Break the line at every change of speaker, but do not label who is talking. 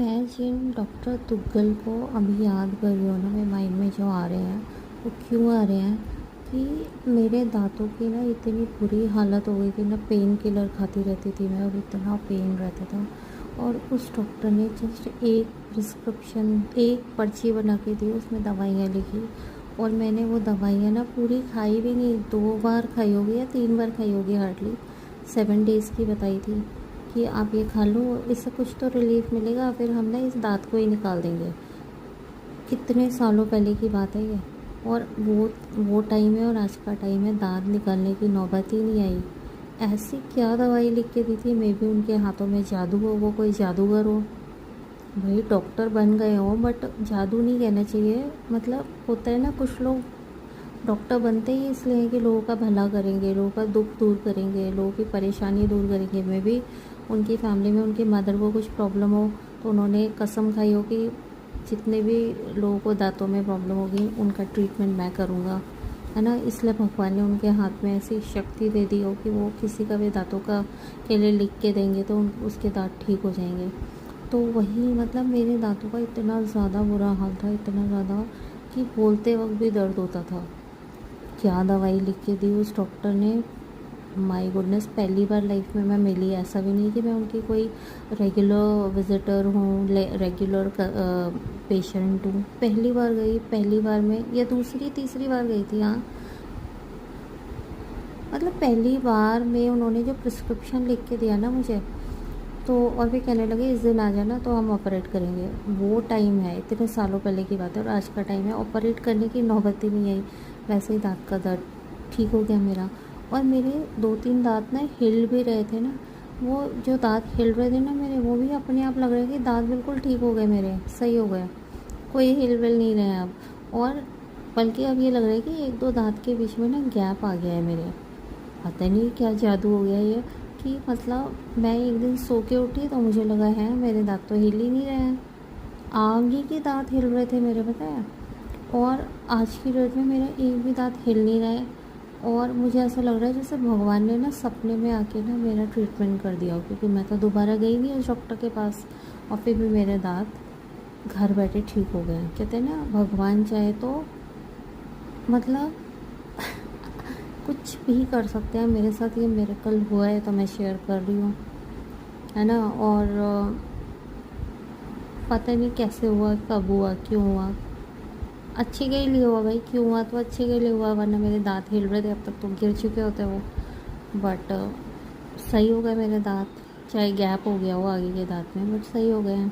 मैं जिन डॉक्टर तुगल को अभी याद कर रही हूँ ना, मेरे माइंड में जो आ रहे हैं वो क्यों आ रहे हैं कि मेरे दांतों की ना इतनी बुरी हालत हो गई थी ना, पेन किलर खाती रहती थी मैं और इतना पेन रहता था। और उस डॉक्टर ने जस्ट एक प्रिस्क्रिप्शन, एक पर्ची बना के दी, उसमें दवाइयाँ लिखी और मैंने वो दवाइयाँ ना पूरी खाई भी नहीं, 2 बार खाई होगी या 3 बार खाई होगी हार्डली। 7 डेज़ की बताई थी कि आप ये खा लो, इससे कुछ तो रिलीफ मिलेगा, फिर हम ना इस दाँत को ही निकाल देंगे। कितने सालों पहले की बात है ये। और वो टाइम है और आज का टाइम है, दाँत निकालने की नौबत ही नहीं आई। ऐसी क्या दवाई लिख के दी थी, मे बी उनके हाथों में जादू हो, वो कोई जादूगर हो। भाई डॉक्टर बन गए हो बट जादू नहीं कहना चाहिए। मतलब होता है ना, कुछ लोग डॉक्टर बनते ही इसलिए हैं कि लोगों का भला करेंगे, लोगों का दुख दूर करेंगे, लोगों की परेशानी दूर करेंगे। मैं भी उनकी फैमिली में उनकी मदर को कुछ प्रॉब्लम हो तो उन्होंने कसम खाई हो कि जितने भी लोगों को दांतों में प्रॉब्लम होगी उनका ट्रीटमेंट मैं करूँगा, है ना। इसलिए भगवान ने उनके हाथ में ऐसी शक्ति दे दी हो कि वो किसी का भी दांतों का के लिए लिख के देंगे तो उसके दांत ठीक हो जाएंगे। तो वही मतलब मेरे दांतों का इतना ज़्यादा बुरा हाल था, इतना ज़्यादा कि बोलते वक्त भी दर्द होता था। क्या दवाई लिख के दी उस डॉक्टर ने, माय गुडनेस। पहली बार लाइफ में मैं मिली, ऐसा भी नहीं कि मैं उनकी कोई रेगुलर विजिटर हूँ, रेगुलर पेशेंट हूँ। पहली बार गई, पहली बार में या दूसरी तीसरी बार गई थी, हाँ। मतलब पहली बार में उन्होंने जो प्रिस्क्रिप्शन लिख के दिया ना मुझे, तो और भी कहने लगे इस दिन आ जाना तो हम ऑपरेट करेंगे। वो टाइम है, इतने सालों पहले की बात है, और आज का टाइम है, ऑपरेट करने की नौबत ही नहीं आई। वैसे ही दांत का दर्द ठीक हो गया मेरा। और मेरे 2-3 दांत ना हिल भी रहे थे ना, वो जो दांत हिल रहे थे ना मेरे, वो भी अपने आप लग रहा है कि दांत बिल्कुल ठीक हो गए मेरे, सही हो गए, कोई हिल विल नहीं रहे हैं अब। और बल्कि अब ये लग रहा है कि 1-2 दांत के बीच में ना गैप आ गया है मेरे। पता नहीं क्या जादू हो गया ये, कि मतलब मैं एक दिन सो के उठी तो मुझे लगा है मेरे दांत तो हिल ही नहीं रहे हैं, आगे के दांत हिल रहे थे मेरे, पता है। और आज की डेट में मेरा एक भी दांत हिल नहीं रहा है। और मुझे ऐसा लग रहा है जैसे भगवान ने ना सपने में आके ना मेरा ट्रीटमेंट कर दिया हो, क्योंकि मैं तो दोबारा गई नहीं उस डॉक्टर के पास, और फिर भी मेरे दांत घर बैठे ठीक हो गए। कहते हैं ना, भगवान चाहे तो मतलब कुछ भी कर सकते हैं। मेरे साथ ये मिरेकल हुआ है तो मैं शेयर कर रही हूँ, है ना। और पता नहीं कैसे हुआ, कब हुआ, क्यों हुआ। अच्छे के लिए हुआ भाई, क्यों हुआ तो अच्छे के लिए हुआ, वरना मेरे दांत हिल रहे थे अब तक तो गिर चुके होते वो। बट सही हो गए मेरे दांत, चाहे गैप हो गया हो आगे के दांत में, बट सही हो गए हैं।